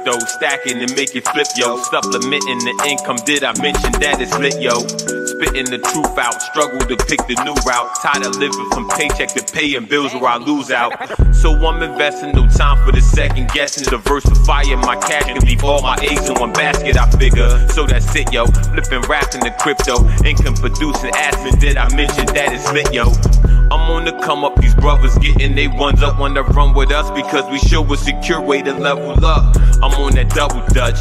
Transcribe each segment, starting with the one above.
crypto, stacking and make it flip, yo. Supplementing the income, did I mention that it's lit, yo? Spitting the truth out, struggle to pick the new route. Tired of living from paycheck to paying bills where I lose out. So I'm investing, no time for the second guessing. Diversifying my cash can leave all my eggs in one basket, I figure. So that's it, yo. Flipping, rapping the crypto, income producing admin. Did I mention that it's lit, yo? I'm on the come up, these brothers getting they ones up, wanna run with us because we show a secure way to level up. I'm on that double dutch.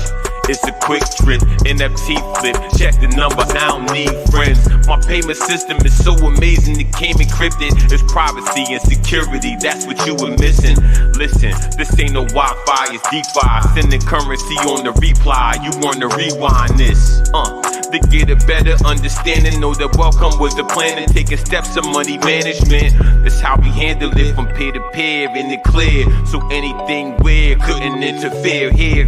It's a quick trip, NFT flip, check the number, I don't need friends. My payment system is so amazing, it came encrypted. It's privacy and security, that's what you were missing. Listen, this ain't no Wi-Fi, it's DeFi. Sending currency on the reply, you wanna rewind this. To get a better understanding, know that welcome was the plan and taking steps to money management. That's how we handle it from peer to peer in the clear. So anything weird couldn't interfere here.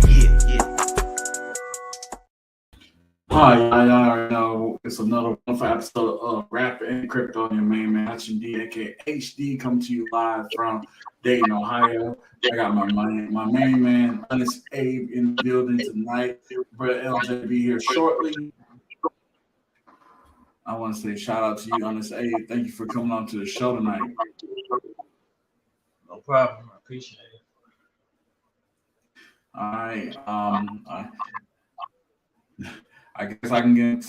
Hi, I already know it's another wonderful episode of Rap and Crypto. Your main man, H.O.N.E.S.T, aka HD, coming to you live from Dayton, Ohio. I got my main man, Honest Abe, in the building tonight. Brother LJ be here shortly. I want to say shout out to you, Honest Abe. Thank you for coming on to the show tonight. No problem. I appreciate it. All right. I guess I can get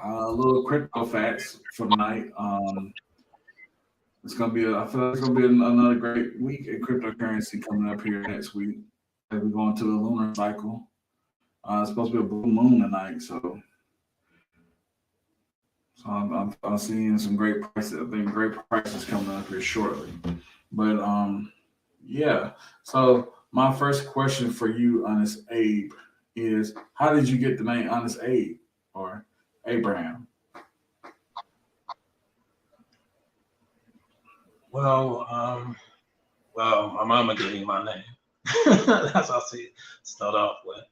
a little crypto facts for tonight. It's gonna be I feel like it's gonna be another great week in cryptocurrency coming up here next week as we go into the lunar cycle. It's supposed to be a blue moon tonight, so I'm seeing some great prices. I think great prices coming up here shortly. But yeah. So my first question for you, Honest Abe, is how did you get the name Honest Abe or Abraham? Well, my mama gave me my name. That's how I start off with.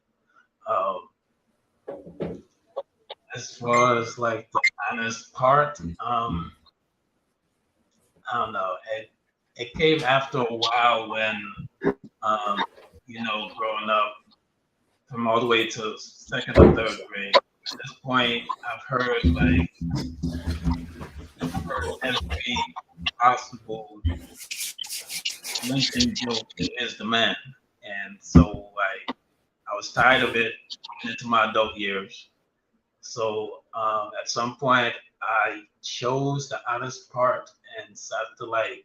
As far as like the honest part, I don't know. It came after a while when, growing up from all the way to second or third grade. At this point, I've heard every possible lynching joke there is the man, and so I was tired of it into my adult years. So at some point, I chose the honest part and started to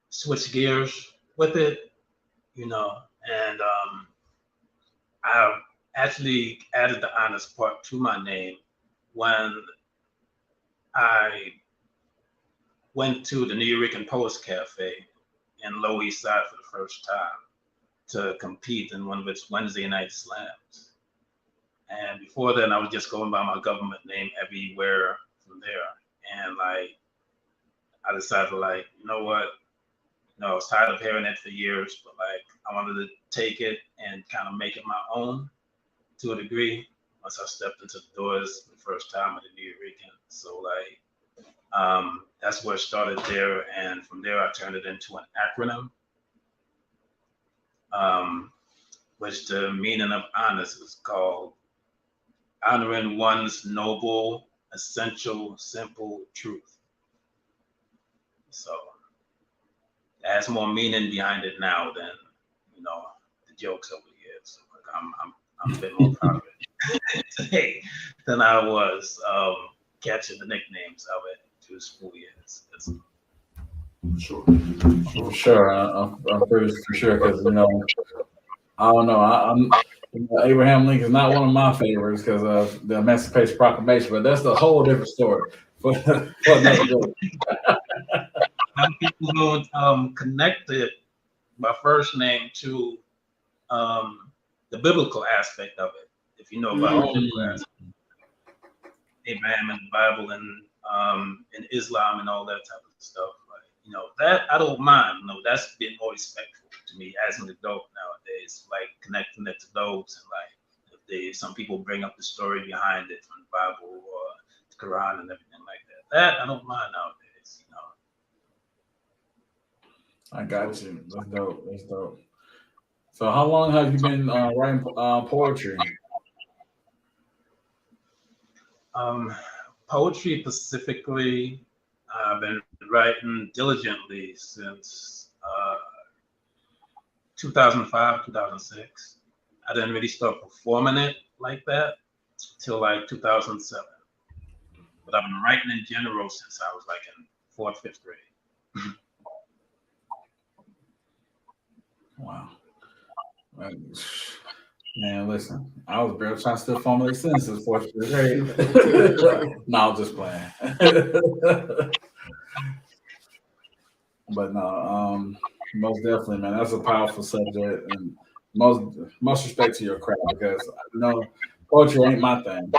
switch gears with it, and I actually added the honest part to my name when I went to the New York Post Cafe in Lower East Side for the first time to compete in one of its Wednesday night slams. And before then, I was just going by my government name everywhere from there. And I decided, you know what? I was tired of hearing it for years, but I wanted to take it and kind of make it my own to a degree once I stepped into the doors the first time at the New York. So that's where it started there. And from there, I turned it into an acronym, which the meaning of honest is called honoring one's noble, essential, simple truth. So it has more meaning behind it now than the jokes over the years. I'm a bit more proud of it today than I was catching the nicknames of it through school years. Sure. I'm pretty sure because I don't know. Abraham Lincoln is not one of my favorites because of the Emancipation Proclamation, but that's a whole different story for another day. Some people don't connect my first name to the biblical aspect of it. If you know about the biblical aspect, Abraham in the Bible and in Islam and all that type of stuff. That I don't mind. That's been more respectful to me as an adult nowadays. Connecting it to those and if some people bring up the story behind it from the Bible or the Quran and everything like that. That I don't mind nowadays. I got you. That's dope. So how long have you been writing poetry? Poetry specifically, I've been writing diligently since 2005, 2006. I didn't really start performing it like that till like 2007. But I've been writing in general since I was like in 4th, 5th grade. Wow. Man, listen, I was barely trying to still formulate sentences for you. No, I was just playing. But no, most definitely, man, that's a powerful subject, and most respect to your craft because poetry ain't my thing.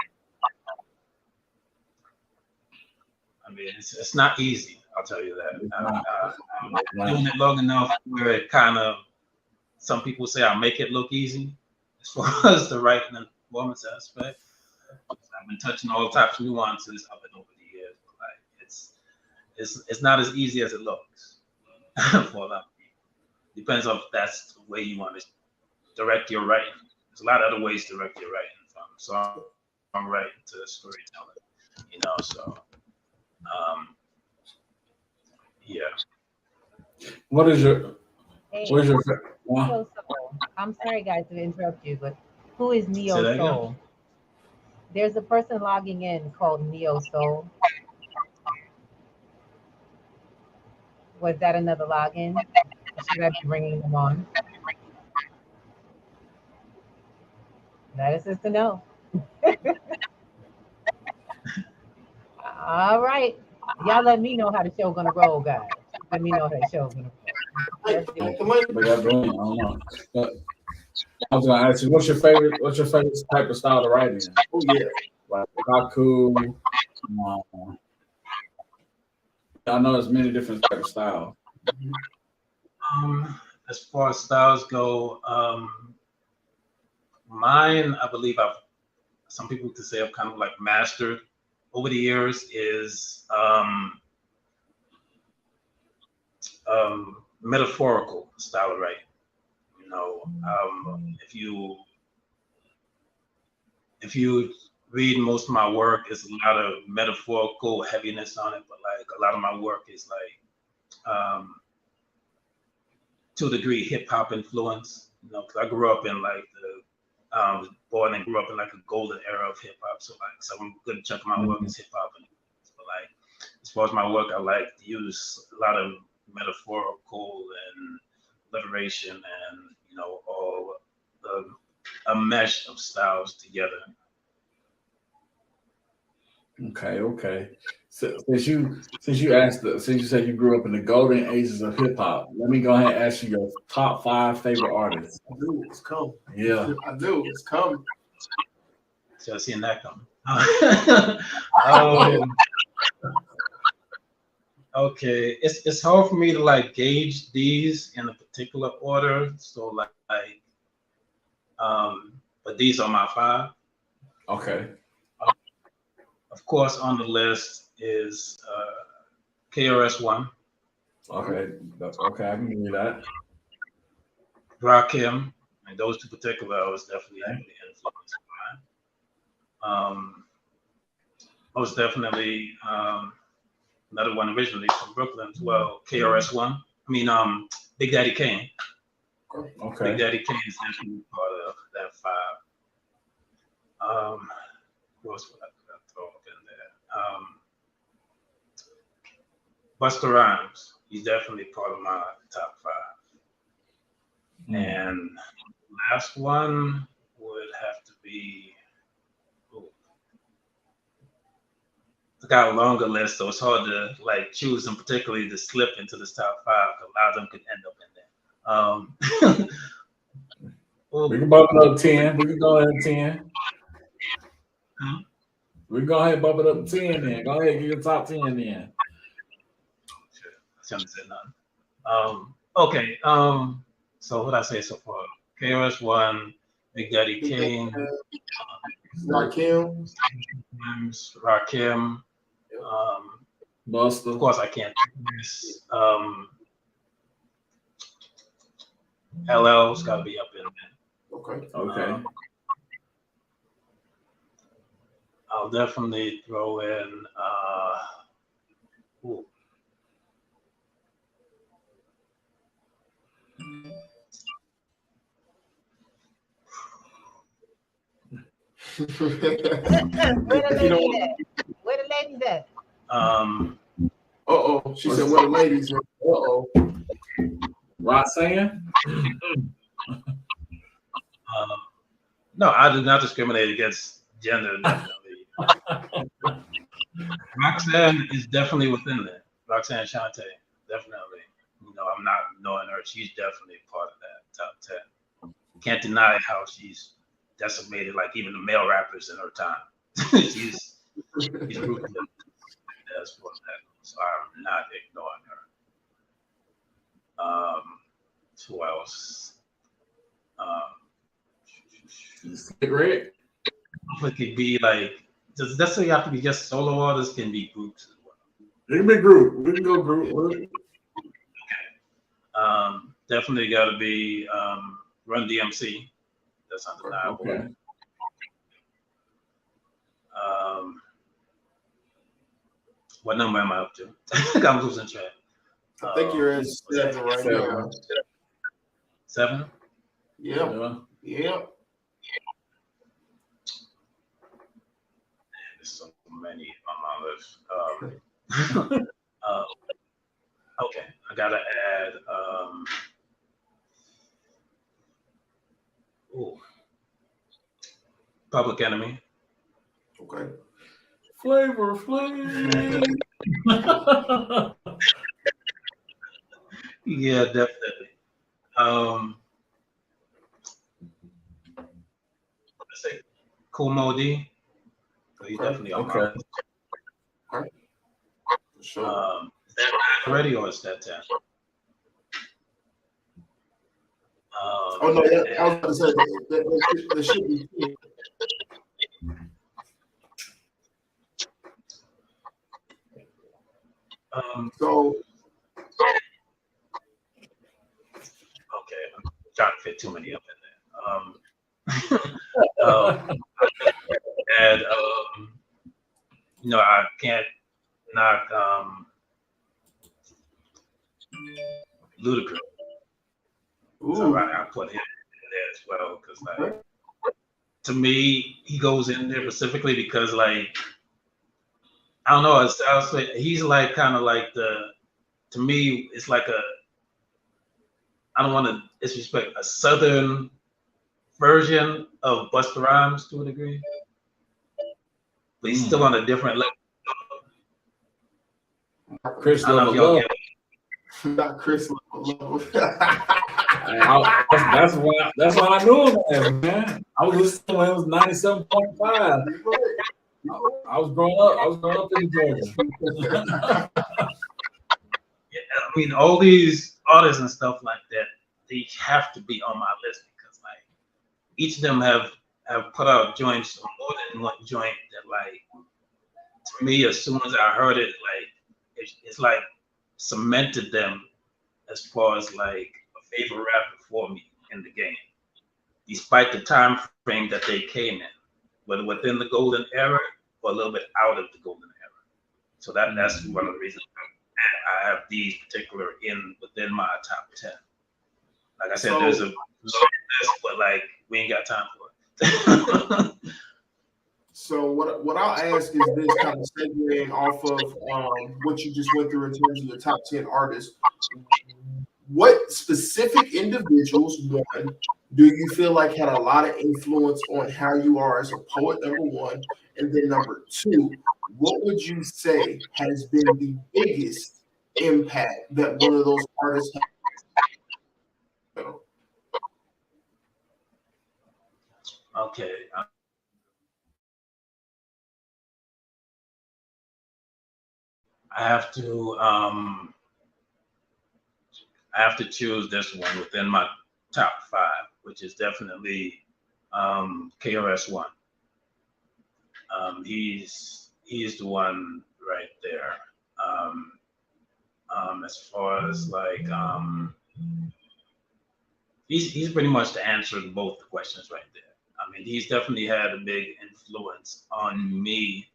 I mean, it's not easy. I'll tell you that. I'm doing it long enough where it kind of, some people say I make it look easy as far as the writing and performance aspect. I've been touching all types of nuances of it over the years. But like it's not as easy as it looks for a lot of people. Depends on if that's the way you want to direct your writing. There's a lot of other ways to direct your writing, from songwriting to storytelling, so yeah. What is your Hey, well, Soul. I'm sorry, guys, to interrupt you, but who is Say Neo that again? Soul? There's a person logging in called Neo Soul. Was that another login? Or should I be bringing them on? Let us just know. All right. Y'all let me know how the show gonna roll, guys. Let me know how the show's gonna roll. Let's do it. but y'all doing it, I don't know. But I was gonna ask you, what's your favorite type of style to write in? Oh yeah, like haiku. I know there's many different types of styles. As far as styles go, mine, I believe some people could say I've kind of like mastered over the years is metaphorical style of writing. If you read most of my work, it's a lot of metaphorical heaviness on it, but like a lot of my work is like to a degree hip hop influence, because I grew up in like was born and grew up in like a golden era of hip hop. So a good chunk of my work is hip hop. But like, as far as my work, I like to use a lot of metaphorical and alliteration and, all a mesh of styles together. Okay. So since you said you grew up in the golden ages of hip hop, let me go ahead and ask you your top 5 favorite artists. I knew it was coming. Yeah, I knew it was coming. So seeing that come. Okay, it's hard for me to like gauge these in a particular order. So but these are my 5. okay. Of course, on the list is KRS-One. Okay, I can give you that. Rakim, and those two particular I was definitely heavily influenced by. Most definitely another one originally from Brooklyn as well, KRS-One. I mean, Big Daddy Kane. Okay. Big Daddy Kane is definitely part of that 5. Who else would I throw up in there? Busta Rhymes. He's definitely part of my top 5. And last one would have to be. I got a longer list, so it's hard to like choose them particularly to slip into this top 5. A lot of them could end up in there. We can bump it up 10. We can go ahead 10. We can go ahead and bump it up 10 then. Go ahead and get your top 10 then. Sure. I shouldn't say nothing. Okay. So what did I say so far? KRS-One, Big Daddy Kane, Rakim, Busta. Of course, I can't miss LL's got to be up in there. Okay. Okay. I'll definitely throw in. Ooh. Where the ladies at? Where the ladies at? She said, "Where the ladies?" Roxanne? No, I do not discriminate against gender. Definitely. Roxanne is definitely within there. Roxanne Shante, definitely. You know, I'm not knowing her. She's definitely part of that top 10. Can't deny how she's decimated, like even the male rappers in her time. she's ruthless as for that. So I'm not ignoring her. Who else? Great. It could be like, does necessarily have to be just solo artists, can be groups as well. It can be group. We can go group. Definitely got to be Run DMC. That's undeniable. Okay. What number am I up to? I'm losing track. I think you're at 7 right now. 7? Yeah. There's so many on my list. Okay, I gotta add. Public Enemy. Okay. Flavor Flav. Yeah, definitely. Let's say CONVO D. So he's definitely on my list. Okay. Sure. Is that already or is that 10? Oh no, I was about to say that should be 10. So okay, I'm trying to fit too many up in there. And you know, I can't knock Ludacris. So I put him in there as well because, like, to me, he goes in there specifically because, like, I don't know. I was like, he's like kind of like to me, it's like I don't want to disrespect a Southern version of Busta Rhymes to a degree, but he's still on a different level. Chris I don't know if y'all get it. Not Chris level. That's why I knew him as, man. I was listening when it was 97.5. I was growing up in Georgia. Yeah, I mean, all these artists and stuff like that, they have to be on my list because, like, each of them have put out joints, more than one joint that, like, to me, as soon as I heard it, like, it's like cemented them as far as like a favorite rapper for me in the game, despite the time frame that they came in, whether within the golden era or a little bit out of the golden era. So that's one of the reasons I have these particular within my top 10. Like I said, there's a long list, but like we ain't got time for it. So what I'll ask is this, kind of segueing off of what you just went through in terms of your top 10 artists. What specific individuals, one, do you feel like had a lot of influence on how you are as a poet, number one? And then number two, what would you say has been the biggest impact that one of those artists had? Okay. I have to choose this one within my top 5, which is definitely KRS-One. He's the one right there. As far as like he's pretty much the answer to both the questions right there. I mean, he's definitely had a big influence on me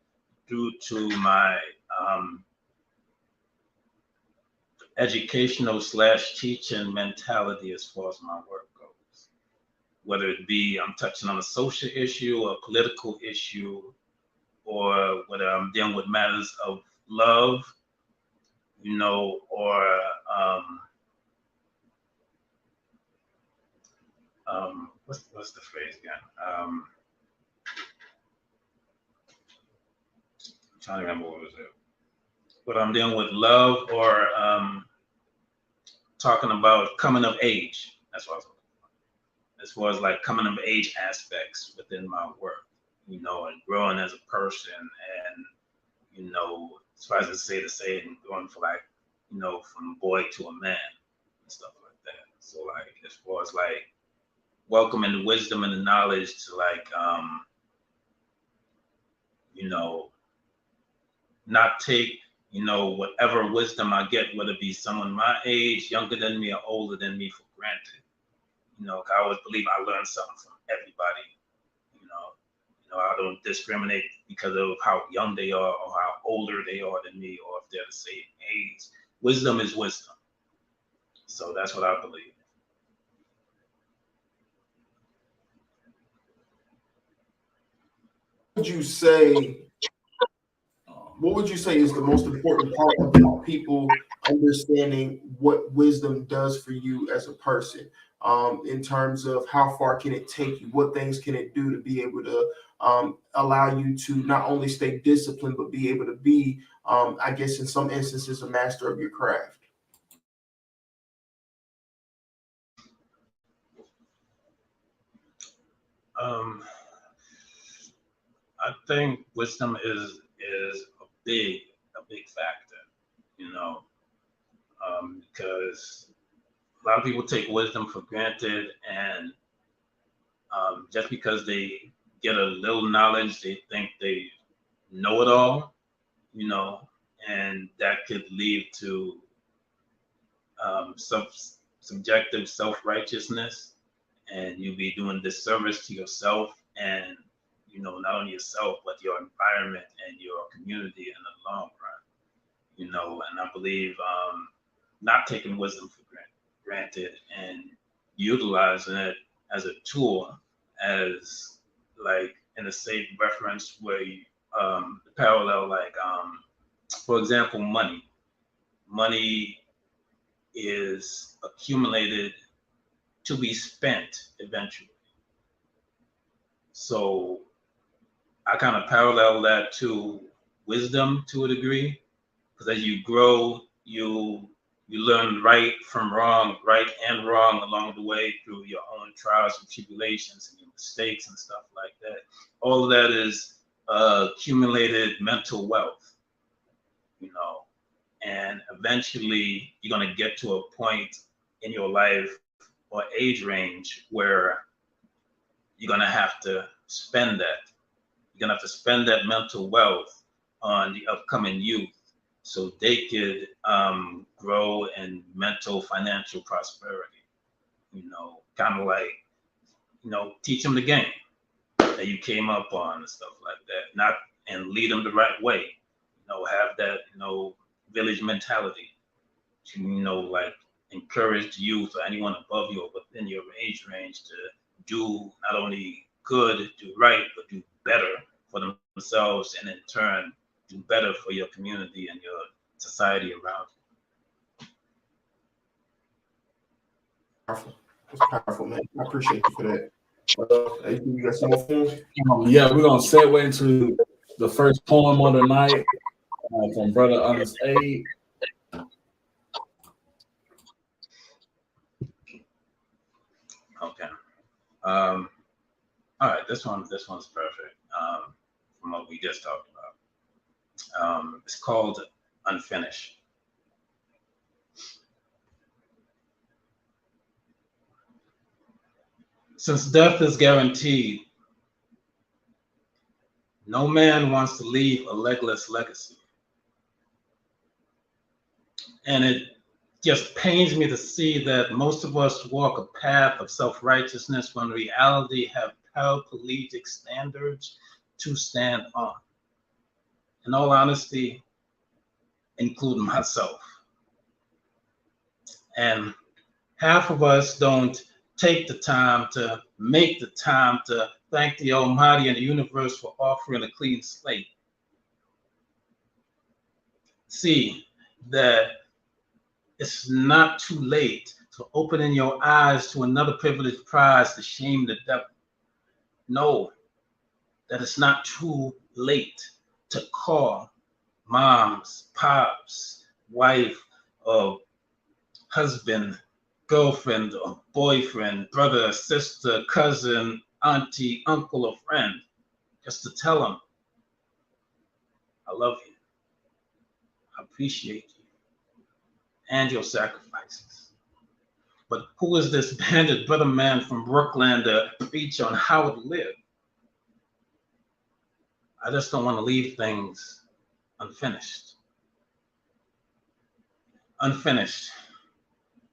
due to my educational / teaching mentality as far as my work goes. Whether it be I'm touching on a social issue or a political issue, or whether I'm dealing with matters of love, you know, or what's the phrase again? I'm trying to remember what was it. But I'm dealing with love or talking about coming of age. That's what I was looking for. As far as like coming of age aspects within my work, you know, and growing as a person, and you know, as far as I say to say, and going for like, you know, from boy to a man and stuff like that. So like, as far as like welcoming the wisdom and the knowledge to like, you know, not take, you know, whatever wisdom I get, whether it be someone my age, younger than me, or older than me, for granted. You know, I always believe I learn something from everybody. You know, I don't discriminate because of how young they are or how older they are than me, or if they're the same age. Wisdom is wisdom. So that's what I believe. What would you say is the most important part about people understanding what wisdom does for you as a person, in terms of how far can it take you? What things can it do to be able to allow you to not only stay disciplined, but be able to be, I guess in some instances, a master of your craft? I think wisdom is a big factor, you know, because a lot of people take wisdom for granted, and just because they get a little knowledge, they think they know it all, you know, and that could lead to subjective self-righteousness, and you'll be doing disservice to yourself, and you know, not only yourself but your environment and your community in the long run. You know, and I believe not taking wisdom for granted and utilizing it as a tool, as like in a safe reference where you, the parallel, like for example, money is accumulated to be spent eventually. So I kind of parallel that to wisdom to a degree, because as you grow, you learn right and wrong along the way through your own trials and tribulations and your mistakes and stuff like that. All of that is accumulated mental wealth, you know, and eventually you're going to get to a point in your life or age range where you're going to have to spend that. You're going to have to spend that mental wealth on the upcoming youth so they could grow in mental financial prosperity. You know, kind of like, you know, teach them the game that you came up on and stuff like that. Not and lead them the right way. You know, have that, you know, village mentality to, you know, like encourage the youth or anyone above you or within your age range to do not only good, do right, but do better for themselves, and in turn do better for your community and your society around you. Powerful. That's powerful, man. I appreciate you for that. You got some more films? Yeah, we're gonna segue into the first poem of the night from Brother H.O.N.E.S.T. Okay. All right. This one's perfect. From what we just talked about. It's called Unfinished. Since death is guaranteed, no man wants to leave a legless legacy. And it just pains me to see that most of us walk a path of self-righteousness when in reality have paraplegic standards to stand on. In all honesty, including myself. And half of us don't take the time to make the time to thank the Almighty and the universe for offering a clean slate. See that it's not too late to opening your eyes to another privileged prize to shame the devil. Know that it's not too late to call moms, pops, wife, or husband, girlfriend, or boyfriend, brother, sister, cousin, auntie, uncle, or friend, just to tell them, I love you, I appreciate you, and your sacrifices. But who is this bandit brother man from Brooklyn to preach on how to live? I just don't want to leave things unfinished. Unfinished.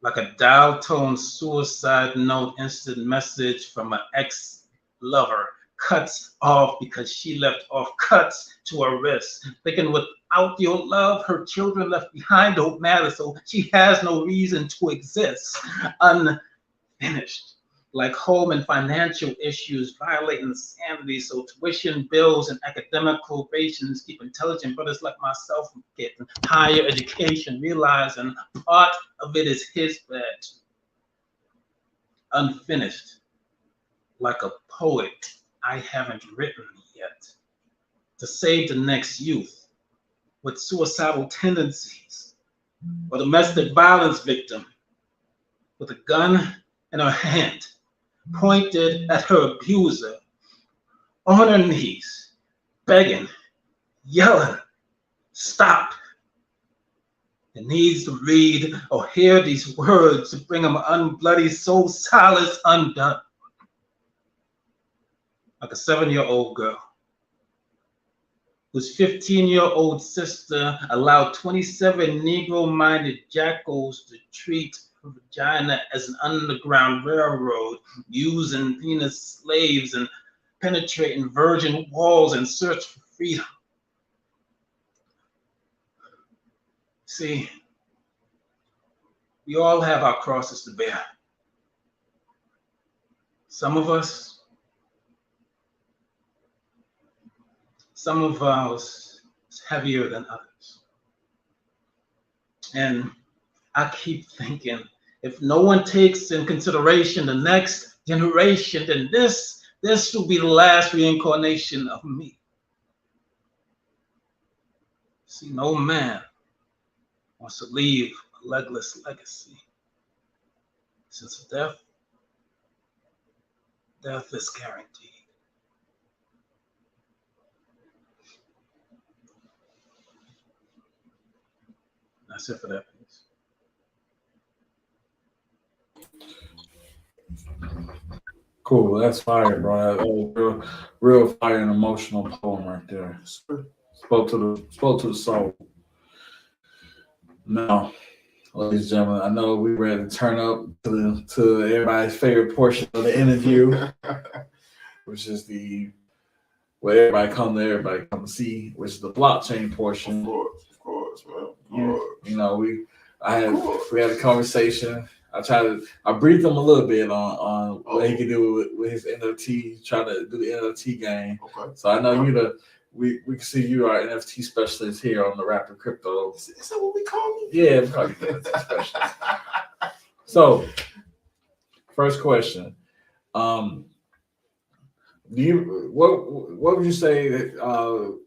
Like a dial-tone suicide note instant message from an ex-lover, cuts off because she left off, cuts to her wrist, thinking without your love, her children left behind don't matter, so she has no reason to exist. Unfinished. Like home and financial issues violating sanity, so tuition bills and academic probations keep intelligent brothers like myself from getting higher education, realizing part of it is his bed. Unfinished, like a poet I haven't written yet, to save the next youth with suicidal tendencies, or domestic violence victim with a gun in her hand, pointed at her abuser, on her knees, begging, yelling, stop. It needs to read or hear these words to bring him unbloody soul solace undone. Like a 7-year-old girl whose 15-year-old sister allowed 27 Negro-minded jackals to treat her vagina as an underground railroad, using penis slaves and penetrating virgin walls in search for freedom. See, we all have our crosses to bear. Some of us, some of ours is heavier than others. And I keep thinking, if no one takes in consideration the next generation, then this will be the last reincarnation of me. See, no man wants to leave a legless legacy. Since death is guaranteed. That's it for that piece. Cool, that's fire, bro. That was real fire and emotional poem right there. Spoke to the soul. Now, ladies and gentlemen, I know we're ready to turn up to everybody's favorite portion of the interview, which is where everybody come to see, which is the blockchain portion. Of course, man. You know, we had a conversation. I briefed him a little bit on what he can do with his NFT, try to do the NFT game. Okay. So I know we can see you are NFT specialist here on the Rapid Crypto. Is that what we call you? Yeah, we call you NFT specialist. So, first question. What would you say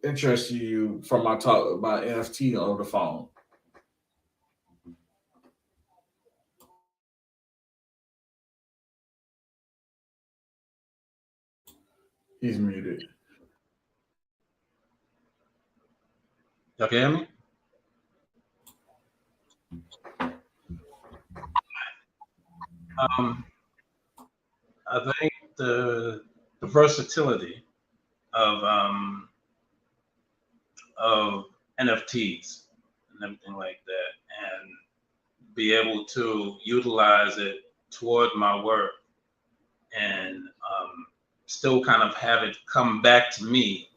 interests you from my talk about NFT over the phone? He's muted. Y'all can hear me? I think the versatility of NFTs and everything like that, and be able to utilize it toward my work and still kind of have it come back to me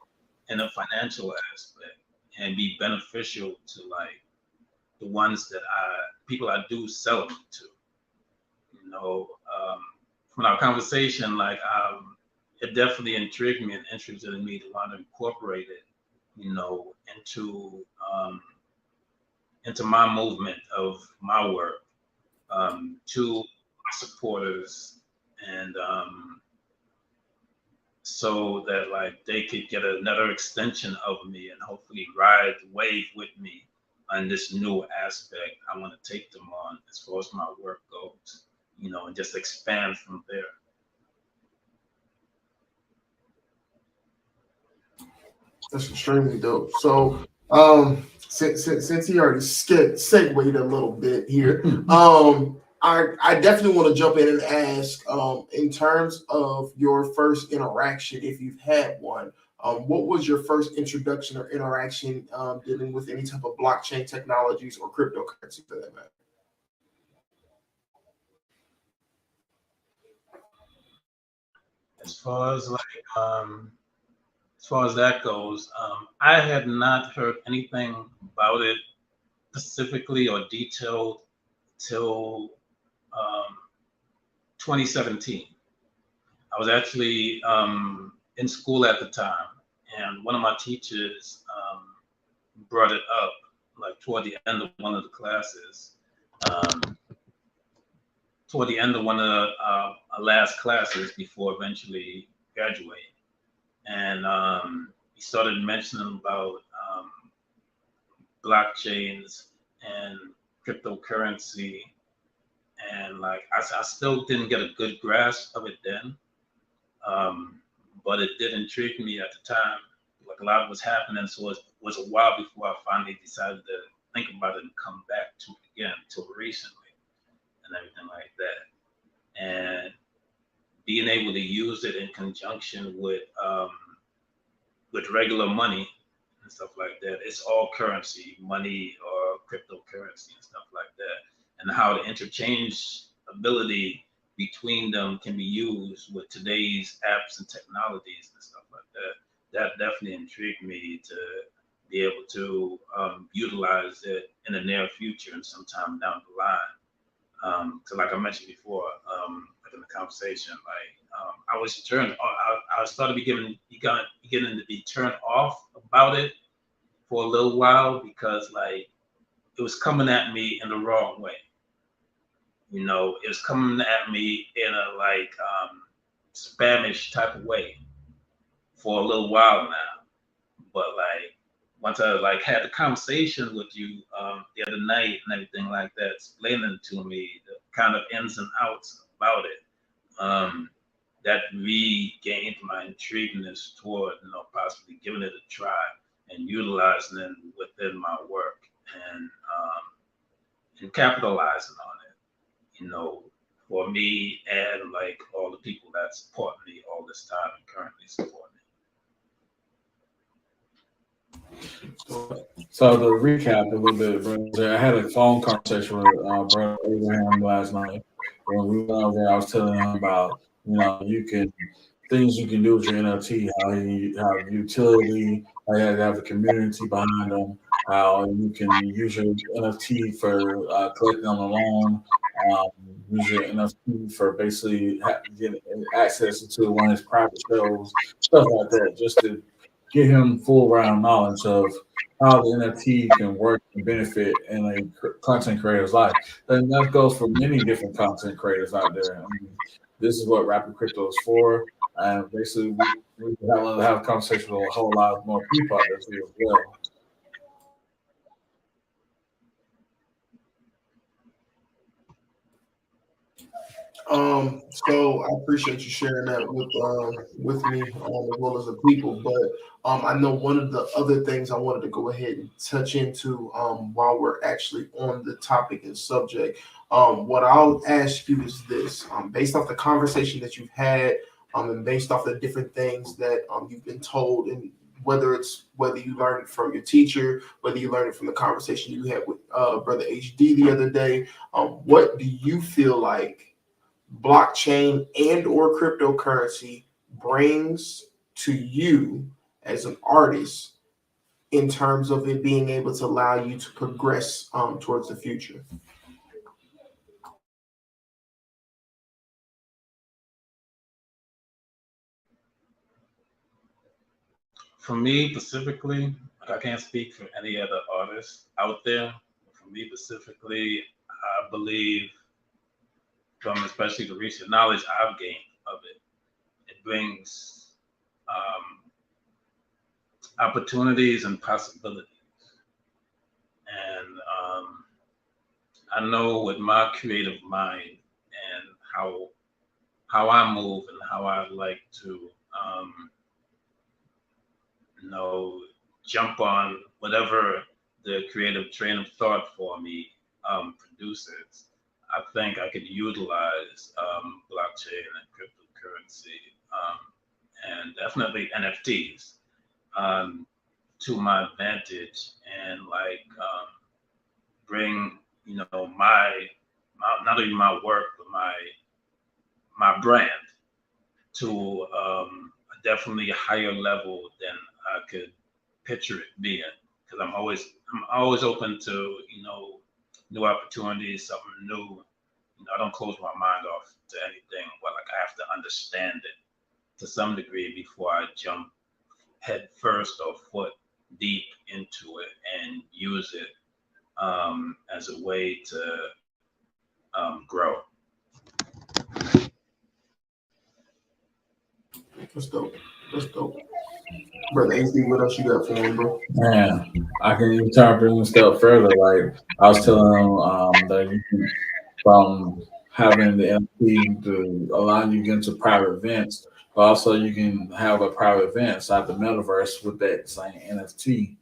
in a financial aspect and be beneficial to like the ones that people I do sell them to. You know, from our conversation, like it definitely intrigued me and interested in me to want to incorporate it, you know, into my movement of my work to my supporters, and so that like they could get another extension of me and hopefully ride the wave with me on this new aspect I want to take them on as far as my work goes, you know, and just expand from there. That's extremely dope. So, since he already segued a little bit here, I definitely want to jump in and ask, in terms of your first interaction, if you've had one, what was your first introduction or interaction dealing with any type of blockchain technologies or cryptocurrency for that matter? As far as that goes, I had not heard anything about it specifically or detailed till 2017. I was actually in school at the time, and one of my teachers brought it up like toward the end of one of the classes, toward the end of one of our last classes before eventually graduating. And he started mentioning about blockchains and cryptocurrency, and like I still didn't get a good grasp of it then, but it did intrigue me at the time. Like a lot was happening, so it was a while before I finally decided to think about it and come back to it again till recently and everything like that. And being able to use it in conjunction with regular money and stuff like that. It's all currency, money or cryptocurrency and stuff like that. And how the interchange ability between them can be used with today's apps and technologies and stuff like that. That definitely intrigued me to be able to utilize it in the near future and sometime down the line. So like I mentioned before, in the conversation, like I was turned, I started beginning to be turned off about it for a little while because like it was coming at me in the wrong way. You know, it was coming at me in a like Spanish type of way for a little while now. But like once I like had the conversation with you the other night and everything like that, explaining to me the kind of ins and outs about it, that regained my intrigueness toward, you know, possibly giving it a try and utilizing it within my work and capitalizing on it, you know, for me and like all the people that support me all this time and currently support me. So to recap a little bit, brother, I had a phone conversation with brother Abraham last night. When we went over, I was telling him about, you know, things you can do with your NFT, how you have utility, how you have a community behind them, how you can use your NFT for collecting on a loan, use your NFT for basically getting access to one of his private shows, stuff like that, just to give him full round knowledge of how the NFT can work and benefit in a content creator's life. And that goes for many different content creators out there. I mean, this is what Rapid Crypto is for. And basically, we have a conversation with a whole lot more people out there too as well. So I appreciate you sharing that with me as well as the people. But I know one of the other things I wanted to go ahead and touch into while we're actually on the topic and subject. What I'll ask you is this: based off the conversation that you've had, and based off the different things that you've been told and whether you learned it from your teacher, whether you learned it from the conversation you had with Brother HD the other day. What do you feel like blockchain and or cryptocurrency brings to you as an artist in terms of it being able to allow you to progress towards the future? For me specifically, I can't speak for any other artists out there. For me specifically, I believe from especially the recent knowledge I've gained of it, it brings opportunities and possibilities. And I know with my creative mind and how I move and how I like to jump on whatever the creative train of thought for me produces. I think I could utilize blockchain and cryptocurrency and definitely NFTs to my advantage and bring my not only my work but my brand to a definitely higher level than I could picture it being, because I'm always open to new opportunities, something new. I don't close my mind off to anything, but I have to understand it to some degree before I jump head first or foot deep into it and use it as a way to grow. That's dope. That's dope. Brother HD, what else you got for him, bro? Man, I can even bring a step further. Like I was telling him that you can, from having the NFT to allow you to get into private events, but also you can have a private event inside the metaverse with that same NFT.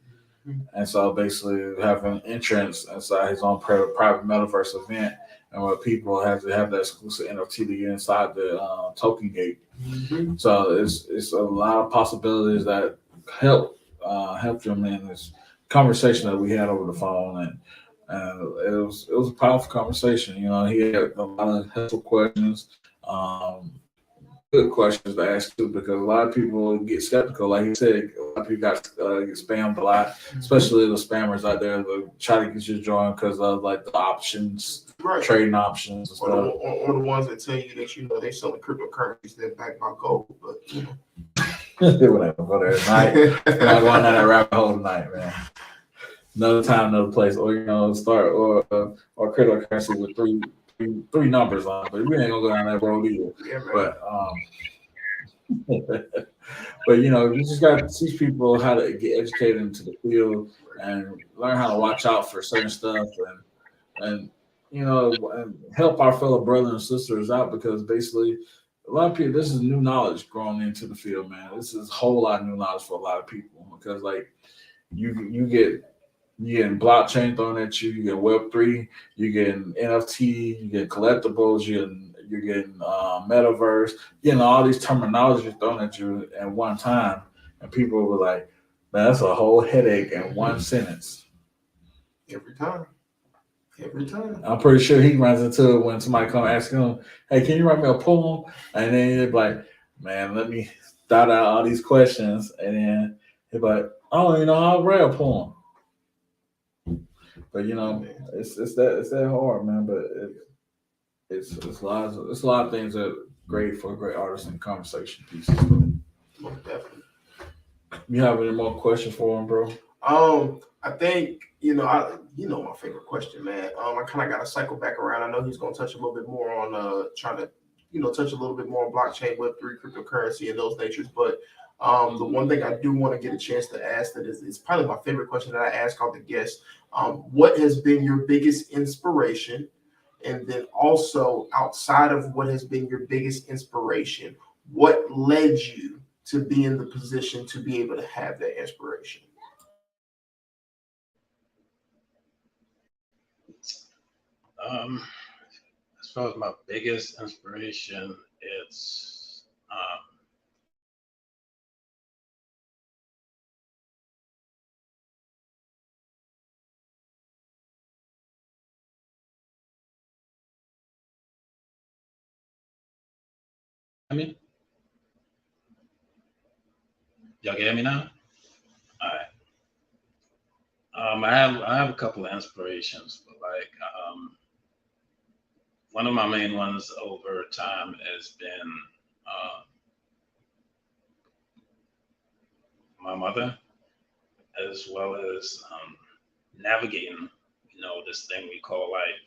And so basically having entrance inside his own private metaverse event, and where people have to have that exclusive NFT to get inside the token gate. Mm-hmm. So it's a lot of possibilities that help him in this conversation that we had over the phone, and it was a powerful conversation. He had a lot of helpful questions, good questions to ask too, because a lot of people get skeptical. Like he said, a lot of people get spammed a lot, especially the spammers out there that try to get you to join because of like the options, Right. trading options and stuff. Or the ones that tell you that they're selling cryptocurrencies that back by gold, but We're not gonna go there tonight. We're not going down that rabbit hole tonight, man. Another time, another place, or start or cryptocurrency with three numbers on it, but we ain't gonna go down that road either. Yeah, But you just got to teach people how to get educated into the field and learn how to watch out for certain stuff and help our fellow brothers and sisters out, because basically a lot of people, this is new knowledge growing into the field, man. This is a whole lot of new knowledge for a lot of people, because like you get blockchain thrown at you, you get Web3, you get NFT, you get collectibles, you're getting metaverse, all these terminologies thrown at you at one time, and people were like, man, that's a whole headache in one sentence. Every time. I'm pretty sure he runs into it when somebody come ask him, hey, can you write me a poem? And then he'd be like, man, let me dot out all these questions, and then he'd be like, oh, I'll write a poem. But it's that hard, man. But it's a lot of things that are great for a great artist and conversation pieces. Most definitely. You have any more questions for him, bro? I think my favorite question, man. I kind of got to cycle back around. I know he's going to touch a little bit more on trying to touch a little bit more on blockchain, Web3, cryptocurrency, and those natures. But the one thing I do want to get a chance to ask that is probably my favorite question that I ask all the guests. What has been your biggest inspiration? And then also outside of what has been your biggest inspiration, what led you to be in the position to be able to have that inspiration? As far as my biggest inspiration, it's me? Y'all can hear me now? All right. I have a couple of inspirations, but like one of my main ones over time has been my mother, as well as navigating, this thing we call life.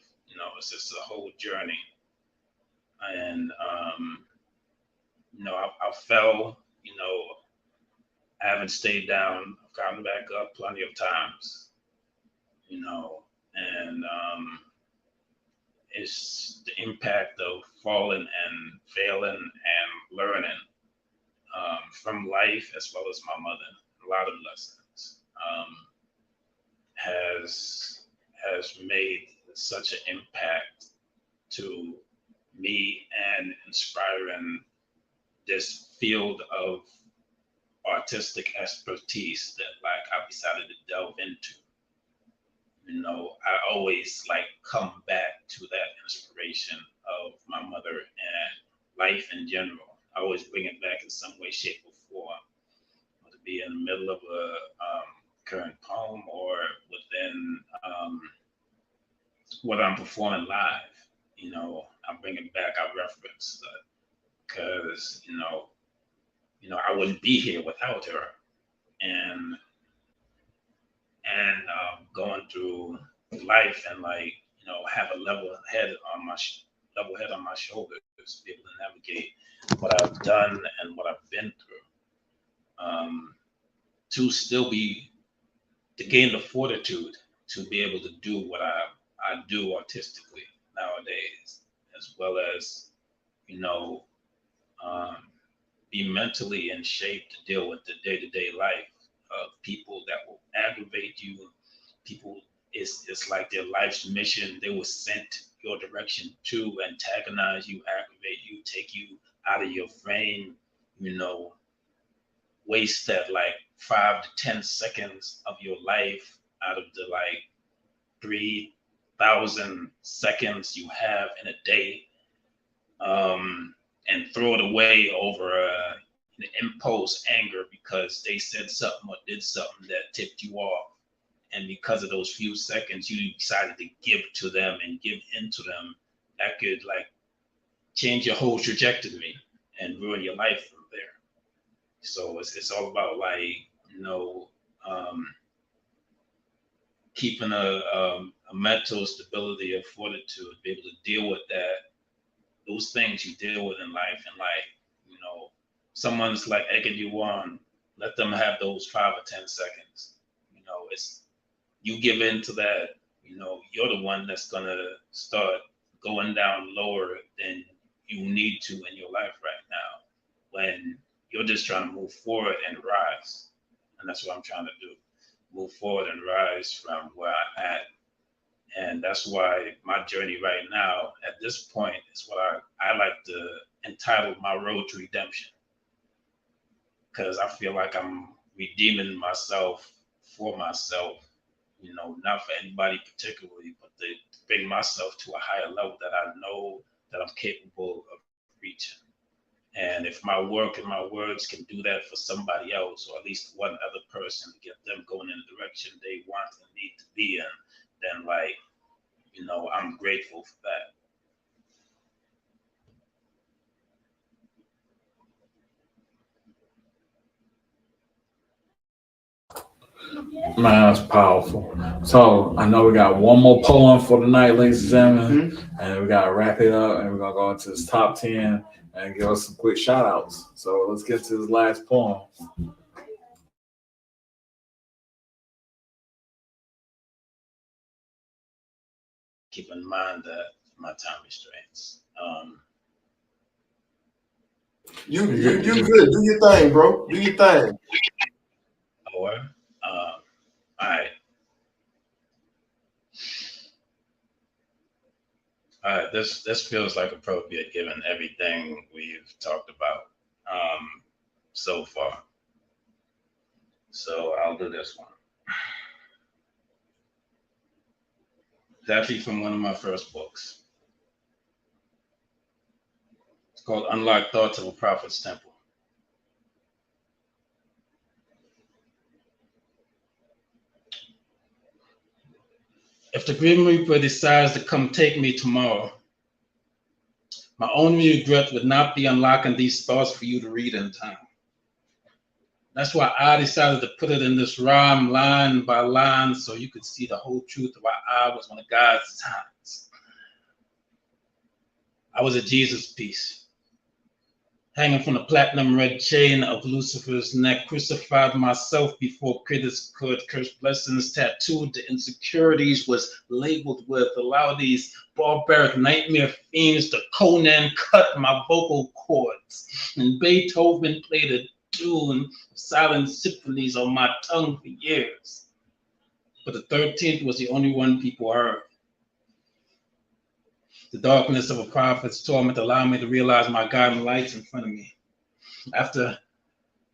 It's just a whole journey, and I fell. I haven't stayed down. I've gotten back up plenty of times. And it's the impact of falling and failing and learning from life, as well as my mother. A lot of lessons has made such an impact to me and inspiring this field of artistic expertise that like I decided to delve into. I always like come back to that inspiration of my mother and life in general. I always bring it back in some way, shape, or form, whether it be in the middle of a current poem or within what I'm performing live. I bring it back, I reference that because I wouldn't be here without her, and going through life and like have a level head on my shoulders to be able to navigate what I've done and what I've been through, to still be to gain the fortitude to be able to do what I do artistically nowadays, as well as be mentally in shape to deal with the day-to-day life of people that will aggravate you. People, it's like their life's mission. They were sent your direction to antagonize you, aggravate you, take you out of your frame, waste that like 5 to 10 seconds of your life out of the like 3,000 seconds you have in a day, and throw it away over an impulse anger because they said something or did something that tipped you off. And because of those few seconds, you decided to give to them and give into them. That could like change your whole trajectory and ruin your life from there. So it's all about like, keeping a mental stability of fortitude, be able to deal with those things you deal with in life. And like, someone's like egging you on, let them have those 5 or 10 seconds. It's you give in to that, you're the one that's gonna start going down lower than you need to in your life right now, when you're just trying to move forward and rise. And that's what I'm trying to do, move forward and rise from where I'm at. And that's why my journey right now, at this point, is what I like to entitle my road to redemption. Because I feel like I'm redeeming myself for myself, not for anybody particularly, but to bring myself to a higher level that I know that I'm capable of reaching. And if my work and my words can do that for somebody else, or at least one other person, to get them going in the direction they want and need to be in, then like, I'm grateful for Man, that's powerful. So I know we got one more poem for the night, ladies and gentlemen, and we gotta wrap it up, and we're gonna go into this top 10 and give us some quick shout outs. So let's get to this last poem. keep in mind that my time restraints. You good. Do your thing, bro. Do your thing. Or, all right. All right, this feels like appropriate given everything we've talked about so far. So I'll do this one. It's actually from one of my first books. It's called Unlocked Thoughts of a Prophet's Temple. If the Grim Reaper decides to come take me tomorrow, my only regret would not be unlocking these thoughts for you to read in time. That's why I decided to put it in this rhyme line by line so you could see the whole truth of why I was one of God's times. I was a Jesus piece, hanging from the platinum red chain of Lucifer's neck, crucified myself before critics could, cursed blessings tattooed the insecurities was labeled with, allow these barbaric nightmare fiends to Conan cut my vocal cords, and Beethoven played a tune of silent symphonies on my tongue for years. But the 13th was the only one people heard. The darkness of a prophet's torment allowed me to realize my guiding lights in front of me. After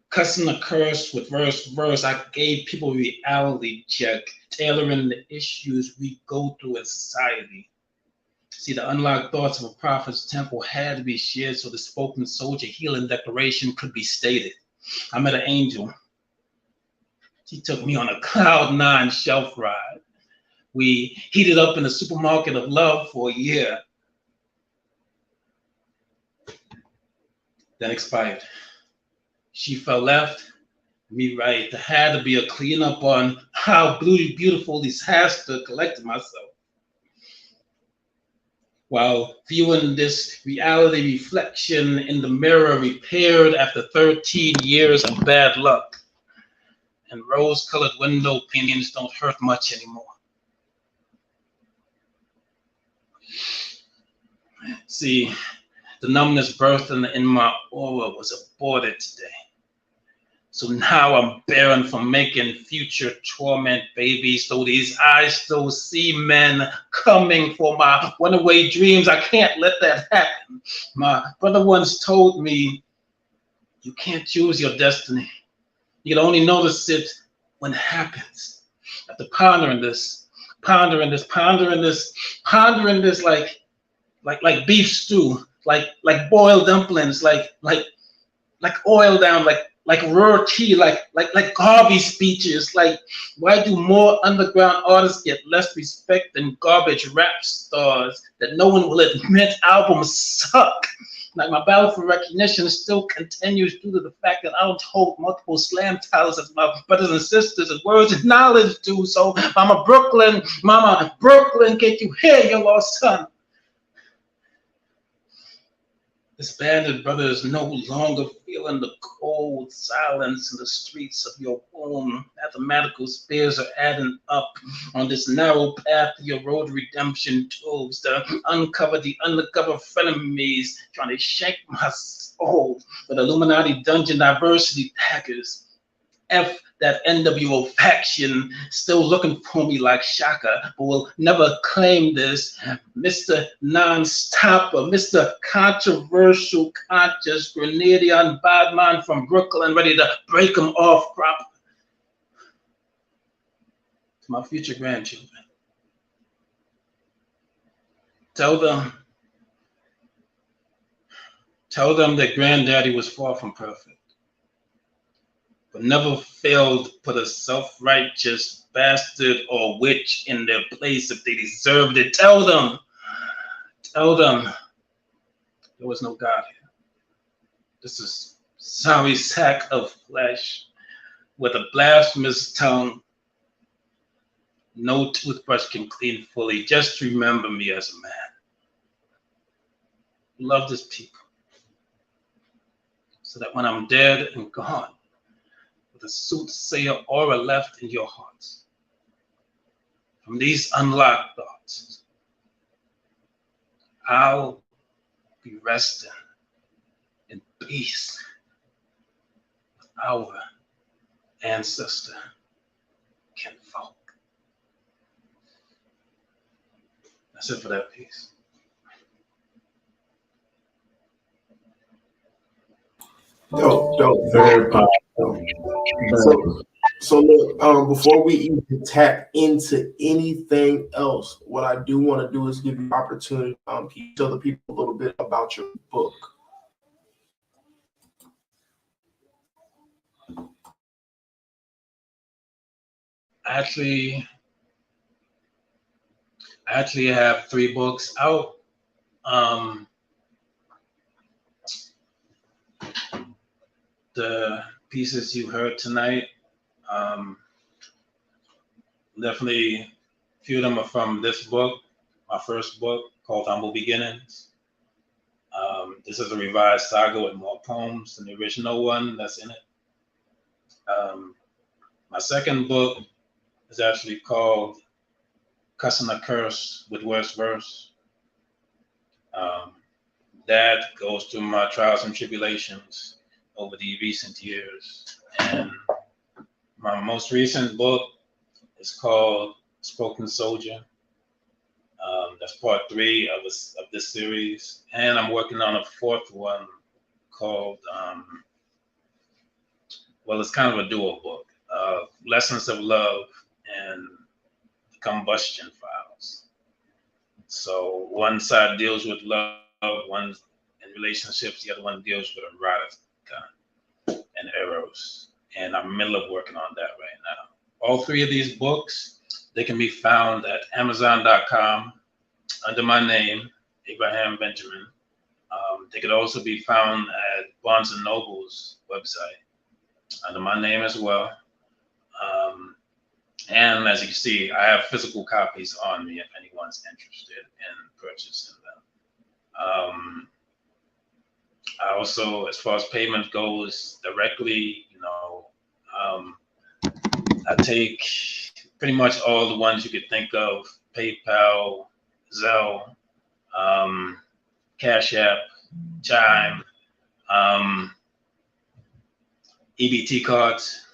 cussing a curse with verse, I gave people a reality check, tailoring the issues we go through in society. See, the unlocked thoughts of a prophet's temple had to be shared so the spoken soldier healing declaration could be stated. I met an angel. She took me on a Cloud 9 shelf ride. We heated up in the supermarket of love for a year. Then expired. She fell left, me right. There had to be a cleanup on how beautiful these H.O.N.E.S.T collected myself. While viewing this reality reflection in the mirror repaired after 13 years of bad luck, and rose-colored window paintings don't hurt much anymore. See, the numbness birthed in my aura was aborted today. So now I'm barren from making future torment babies, though these eyes still see men coming for my runaway dreams. I can't let that happen. My brother once told me, you can't choose your destiny. You can only notice it when it happens. After pondering this like beef stew, like boiled dumplings, like oil down, like raw tea, like Garvey speeches. Like, why do more underground artists get less respect than garbage rap stars that no one will admit albums suck? Like, my battle for recognition still continues due to the fact that I don't hold multiple slam titles as my brothers and sisters and words of knowledge do. So, Mama Brooklyn, can't you hear your lost son? This banded brother is no longer feeling the cold silence in the streets of your womb. Mathematical spears are adding up on this narrow path to your road redemption tools to uncover the undercover frenemies trying to shake my soul with Illuminati dungeon diversity hackers. F that NWO faction still looking for me like Shaka, but will never claim this. Mr. Non-Stopper, Mr. Controversial Conscious, Grenadian badman from Brooklyn, ready to break them off proper. To my future grandchildren, tell them that granddaddy was far from perfect, but never failed to put a self-righteous bastard or witch in their place if they deserved it. Tell them there was no God here. This is sorry sack of flesh with a blasphemous tongue. No toothbrush can clean fully. Just remember me as a man. Love this people so that when I'm dead and gone, the soothsayer aura left in your hearts from these unlocked thoughts, I'll be resting in peace with our ancestor kinfolk. That's it for that piece. Dope. Very powerful. So look, before we even tap into anything else, what I do want to do is give you an opportunity to tell the people a little bit about your book. I actually have 3 books out. The pieces you heard tonight, definitely a few of them are from this book, my first book called Humble Beginnings. This is a revised saga with more poems than the original one that's in it. My second book is actually called Cuss and a Curse with Worst Verse. That goes through my trials and tribulations over the recent years. And my most recent book is called Spoken Soldier. That's part 3 of this series. And I'm working on a 4th one called, well, it's kind of a dual book, Lessons of Love and Combustion Files. So one side deals with love, one in relationships, the other one deals with erotica and eros. And I'm in the middle of working on that right now. All 3 of these books, they can be found at Amazon.com under my name, Abraham Benjamin. They could also be found at Barnes & Noble's website under my name as well. And as you can see, I have physical copies on me if anyone's interested in purchasing them. I also, as far as payment goes directly, I take pretty much all the ones you could think of: PayPal, Zelle, Cash App, Chime, EBT cards.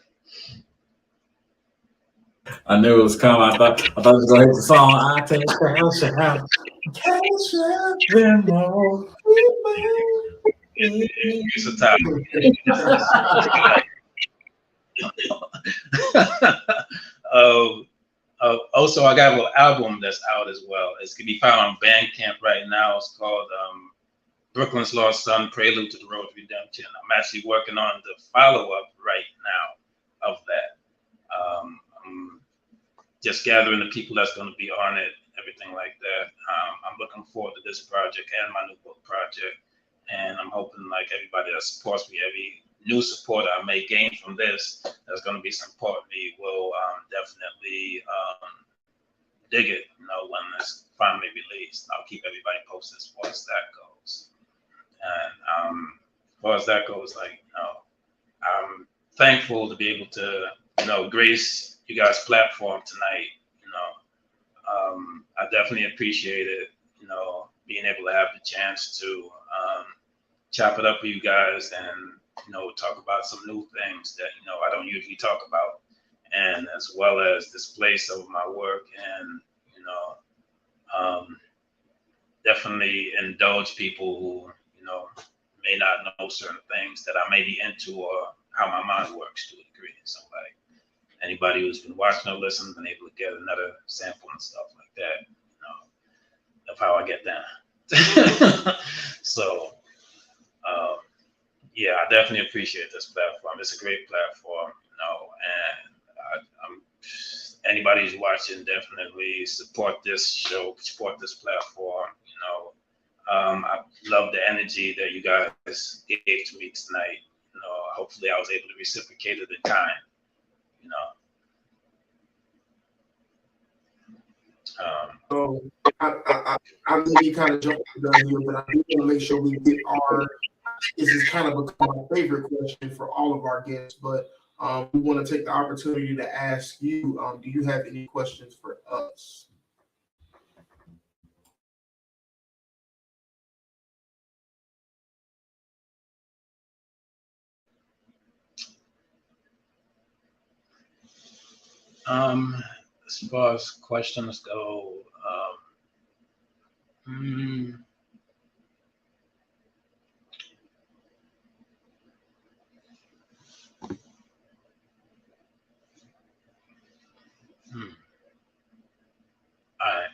I knew it was coming. I thought it was gonna hit the song. I take cash out, Venmo. It's a top. Also, I got an album that's out as well. It's can be found on Bandcamp right now. It's called Brooklyn's Lost Son: Prelude to the Road to Redemption. I'm actually working on the follow-up right now of that. I'm just gathering the people that's going to be on it, everything like that. I'm looking forward to this project and my new book project, and I'm hoping like everybody that supports me, every new supporter I may gain from this, that's going to be supporting me, will definitely dig it. When it's finally released, I'll keep everybody posted as far as that goes. And as far as that goes, I'm thankful to be able to, grace you guys' platform tonight. I definitely appreciate it, being able to have the chance to chop it up with you guys and, talk about some new things that, I don't usually talk about, and as well as display some of my work and, definitely indulge people who, may not know certain things that I may be into or how my mind works to a degree. So anybody who's been watching or listening, been able to get another sample and stuff like that, of how I get down. So, yeah, I definitely appreciate this platform. It's a great platform, and anybody who's watching, definitely support this show, support this platform. I love the energy that you guys gave to me tonight. Hopefully I was able to reciprocate it in kind. So I may be kind of jumping the gun here, but I do want to make sure we get this is kind of my favorite question for all of our guests, but we want to take the opportunity to ask you, do you have any questions for us? As far as questions go, all right.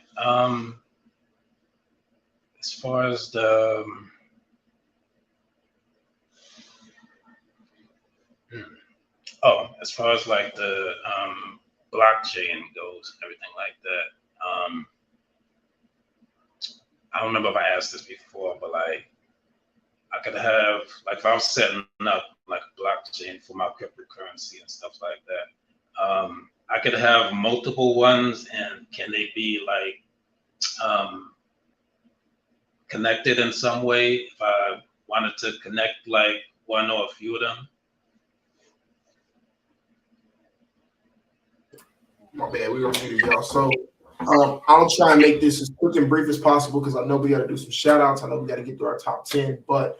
As far as the as far as like the blockchain goes, everything like that. I don't remember if I asked this before, but like I could have, like if I was setting up like a blockchain for my cryptocurrency and stuff like that, I could have multiple ones, and can they be like connected in some way if I wanted to connect like one or a few of them? My bad, we gonna do this, y'all. So I'll try and make this as quick and brief as possible because I know we got to do some shout outs. I know we got to get through our top 10, but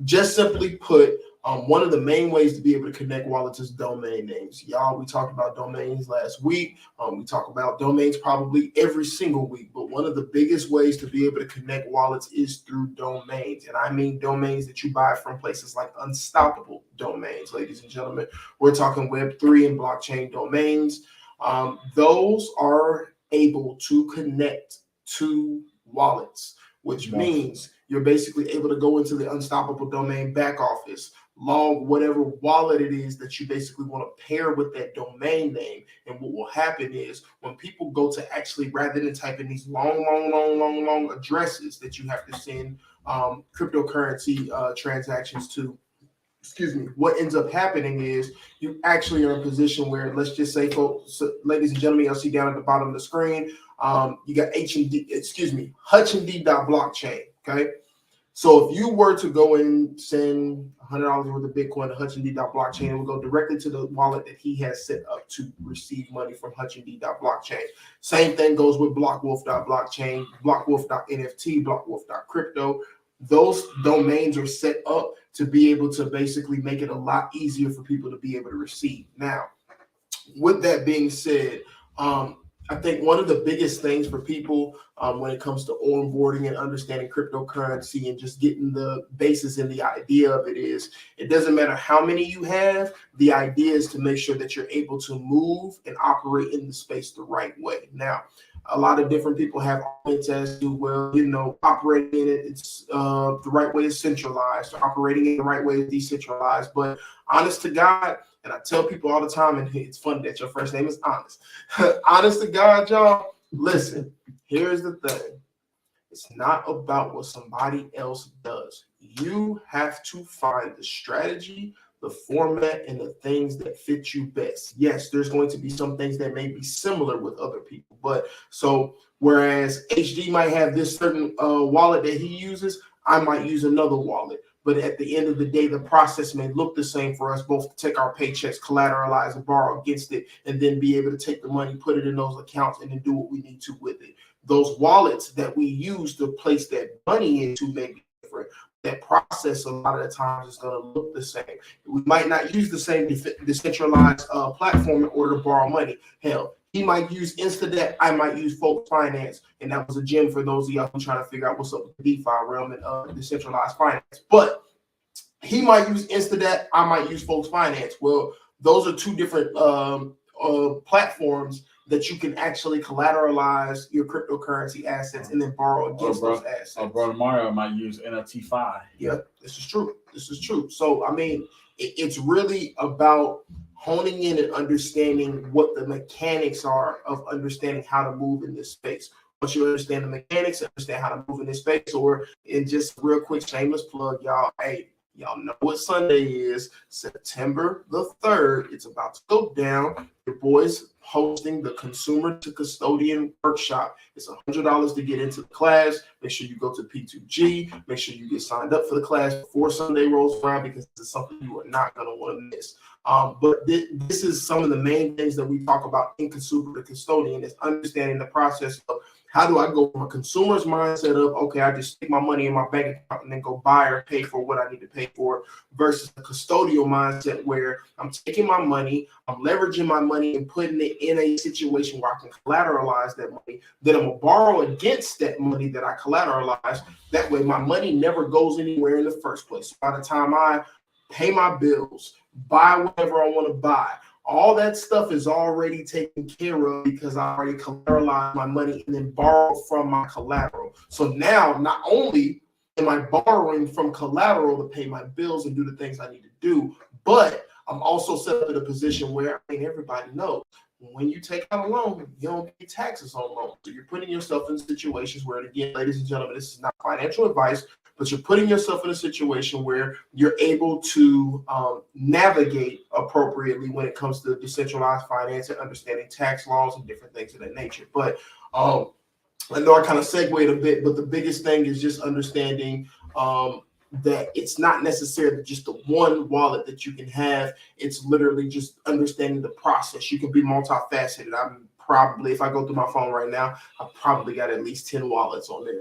just simply put, one of the main ways to be able to connect wallets is domain names. Y'all, we talked about domains last week. We talk about domains probably every single week, but one of the biggest ways to be able to connect wallets is through domains. And I mean domains that you buy from places like Unstoppable domains, ladies and gentlemen. We're talking Web3 and blockchain domains. Those are able to connect to wallets, which means you're basically able to go into the Unstoppable domain back office, log whatever wallet it is that you basically want to pair with that domain name. And what will happen is when people go to actually, rather than type in these long addresses that you have to send cryptocurrency transactions to, what ends up happening is you actually are in a position where, let's just say, folks, ladies and gentlemen, you'll see down at the bottom of the screen, you got HUTCH.blockchain, okay? So if you were to go and send $100 worth of Bitcoin to HUTCH.blockchain, it will go directly to the wallet that he has set up to receive money from HUTCH.blockchain. Same thing goes with blockwolf.blockchain, blockwolf.nft, blockwolf.crypto. Those domains are set up to be able to basically make it a lot easier for people to be able to receive. Now, with that being said, I think one of the biggest things for people when it comes to onboarding and understanding cryptocurrency and just getting the basis and the idea of it is, it doesn't matter how many you have, the idea is to make sure that you're able to move and operate in the space the right way. Now, a lot of different people have arguments as to, well, you know, operating in it, it's the right way is centralized, or operating in the right way is decentralized. But honest to God, and I tell people all the time, and it's funny that your first name is Honest. Honest to God, y'all, listen, here's the thing. It's not about what somebody else does. You have to find the strategy, the format, and the things that fit you best. Yes, there's going to be some things that may be similar with other people, but so whereas HD might have this certain wallet that he uses, I might use another wallet. But at the end of the day, the process may look the same for us both to take our paychecks, collateralize, and borrow against it, and then be able to take the money, put it in those accounts, and then do what we need to with it. Those wallets that we use to place that money into may be different. That process a lot of the times is going to look the same. We might not use the same decentralized platform in order to borrow money. Hell, he might use Instadebt, I might use Folks Finance, and that was a gem for those of y'all who trying to figure out what's up with the DeFi realm and decentralized finance. But he might use Instadebt, I might use Folks Finance. Well, those are two different platforms that you can actually collateralize your cryptocurrency assets and then borrow against those assets. Brother Mario might use NFT5. Yeah, this is true. This is true. So, I mean, it's really about honing in and understanding what the mechanics are of understanding how to move in this space. Once you understand the mechanics, understand how to move in this space, or in just real quick shameless plug, y'all, hey, y'all know what Sunday is, September the 3rd. It's about to go down. Your boys hosting the Consumer to Custodian Workshop. It's $100 to get into the class. Make sure you go to P2G. Make sure you get signed up for the class before Sunday rolls around, because it's something you are not going to want to miss. But this is some of the main things that we talk about in Consumer to Custodian, is understanding the process of how do I go from a consumer's mindset of, okay, I just stick my money in my bank account and then go buy or pay for what I need to pay for, versus the custodial mindset where I'm taking my money, I'm leveraging my money and putting it in a situation where I can collateralize that money. Then I'm going to borrow against that money that I collateralize. That way my money never goes anywhere in the first place. By the time I pay my bills, buy whatever I want to buy, all that stuff is already taken care of because I already collateralized my money and then borrow from my collateral. So now not only am I borrowing from collateral to pay my bills and do the things I need to do, but I'm also set up in a position where, I mean, everybody knows when you take out a loan, you don't pay taxes on loans. So you're putting yourself in situations where, and again, ladies and gentlemen, this is not financial advice, but you're putting yourself in a situation where you're able to navigate appropriately when it comes to decentralized finance and understanding tax laws and different things of that nature. But I know I kind of segued a bit, but the biggest thing is just understanding that it's not necessarily just the one wallet that you can have. It's literally just understanding the process. You can be multifaceted. I'm probably, if I go through my phone right now, I probably got at least 10 wallets on there.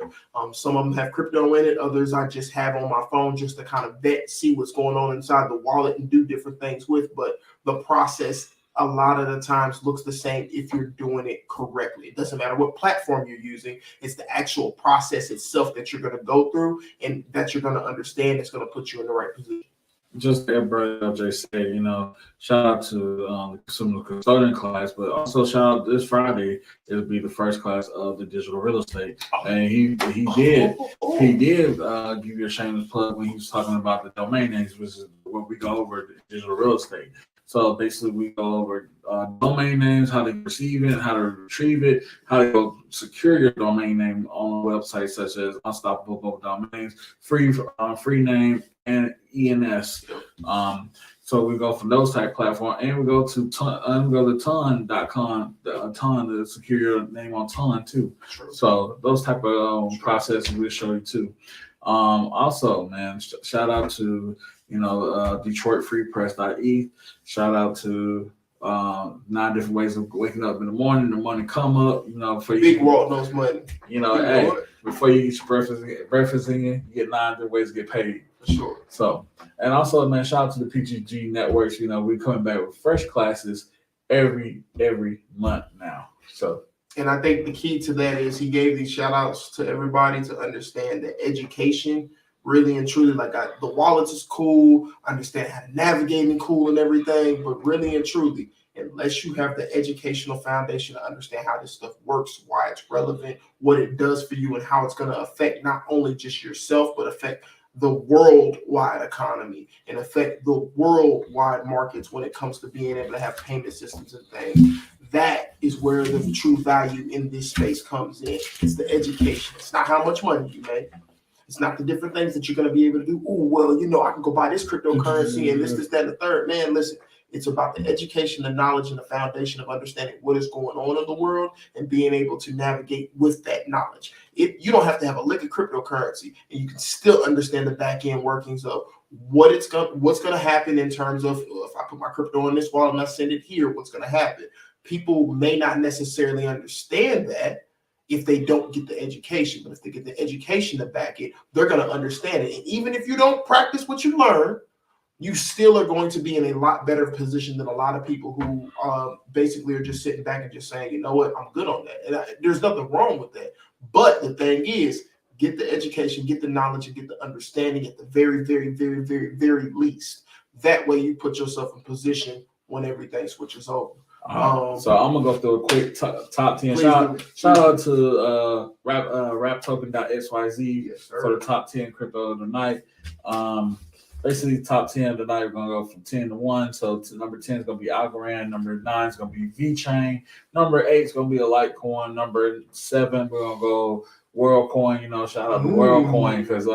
Some of them have crypto in it. Others I just have on my phone just to kind of vet, see what's going on inside the wallet and do different things with. But the process a lot of the times looks the same if you're doing it correctly. It doesn't matter what platform you're using. It's the actual process itself that you're going to go through and that you're going to understand. It's going to put you in the right position. Just like Brother LJ said, you know, shout out to some of the custodian class, but also shout out this Friday. It'll be the first class of the digital real estate, and he did give you a shameless plug when he was talking about the domain names, which is what we go over digital real estate. So basically, we go over domain names, how to receive it, how to retrieve it, how to go secure your domain name on websites such as Unstoppable Global Domains, free name, and ENS. So we go from those type platforms, and we go to ton.com, Ton to secure your name on Ton too. True. So those type of processes we'll show you too. Also, man, shout out to DetroitFreePress.e. Shout out to 9 different ways of waking up in the morning. The money come up, for Big Walt knows money. Hey, before you eat your breakfast in you get 9 different ways to get paid. For sure. So, and also, man, shout out to the PGG networks. We're coming back with fresh classes every month now. So. And I think the key to that is he gave these shout outs to everybody to understand that education really and truly, the wallets is cool, understand how to navigate and cool and everything, but really and truly, unless you have the educational foundation to understand how this stuff works, why it's relevant, what it does for you, and how it's going to affect not only just yourself, but affect the worldwide economy and affect the worldwide markets when it comes to being able to have payment systems and things. That is where the true value in this space comes in. It's the education. It's not how much money you make. It's not the different things that you're going to be able to do. Oh, well, I can go buy this cryptocurrency and this, that, and the third. Man, listen, it's about the education, the knowledge, and the foundation of understanding what is going on in the world and being able to navigate with that knowledge. You don't have to have a lick of cryptocurrency, and you can still understand the back end workings of what's going to happen in terms of if I put my crypto in this wallet and I send it here, what's going to happen. People may not necessarily understand that if they don't get the education, but if they get the education to back it, they're going to understand it. And even if you don't practice what you learn, you still are going to be in a lot better position than a lot of people who basically are just sitting back and just saying, you know what, I'm good on that. And there's nothing wrong with that. But the thing is, get the education, get the knowledge, and get the understanding at the very, very, very, very, very least. That way you put yourself in position when everything switches over. So I'm gonna go through a quick top 10. Shout out to raptoken.xyz for the top 10 crypto of the night. Basically, top 10 of the night, we're gonna go from 10 to 1. So to number 10 is gonna be Algorand. Number 9 is gonna be VeChain. Number 8 is gonna be a Litecoin. Number 7, we're gonna go WorldCoin. Shout out to WorldCoin because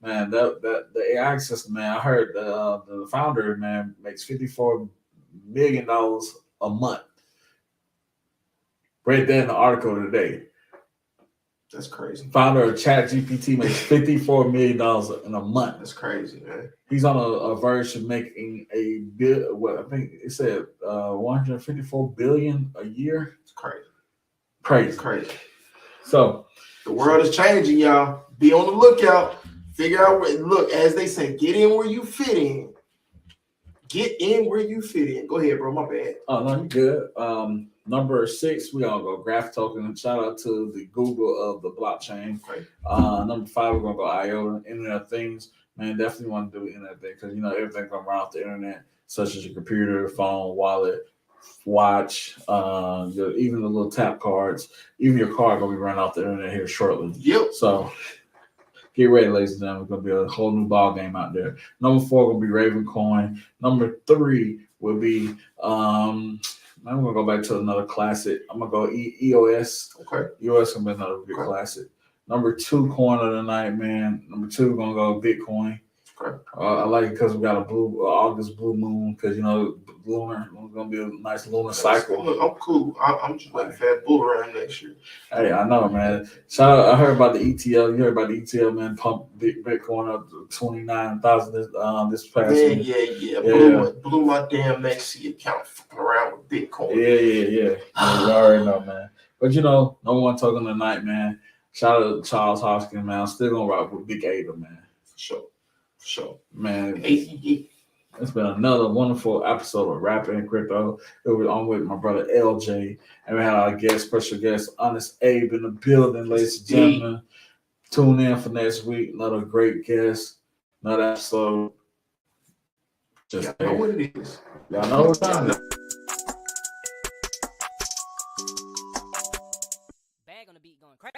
man, the AI system, man. I heard the founder, man, makes $54 million a month. Right there in the article today. That's crazy. Founder of ChatGPT makes $54 million in a month. That's crazy, man. He's on a verge of making I think it said 154 billion a year. It's crazy. Crazy. Crazy. So the world is changing, y'all. Be on the lookout. Figure out look, as they say, get in where you fit in. Get in where you fit in. Go ahead, bro. My bad. Oh, no, you good. Number 6, we all go Graph Token. Shout out to the Google of the blockchain. Okay. Number 5, we're gonna go IOTA, Internet of Things. Man, definitely want to do Internet thing because everything's gonna run off the internet, such as your computer, phone, wallet, watch, even the little tap cards, even your car gonna be running off the internet here shortly. Yep. So get ready, ladies and gentlemen. It's gonna be a whole new ball game out there. Number 4 gonna be Ravencoin. Number 3 will be I'm gonna go back to another classic. I'm gonna go EOS. Okay. EOS gonna be another good classic. Number 2 coin of the night, man. Number 2 gonna go Bitcoin. Okay. I like it because we got a August blue moon because lunar it's gonna be a nice lunar cycle. I'm cool. I'm just waiting for that bull around next year. Hey, I know, man. Shout out! I heard about the ETL. You heard about the ETL, man? Pump Bitcoin up to 29,000 this past year. Yeah. Blew my damn Maxi account fucking around with Bitcoin. Yeah. You already know, man. But no one talking tonight, man. Shout out to Charles Hoskin, man. I'm still gonna rock with Big Ada, man. For sure. Man. It's been another wonderful episode of Rapping and Crypto. It was on with my brother LJ, and we had our special guest, Honest Abe, in the building, ladies and gentlemen. Tune in for next week. Another great guest, another episode. Just know what it is. Y'all know what time it is. Bag on the beat going crack.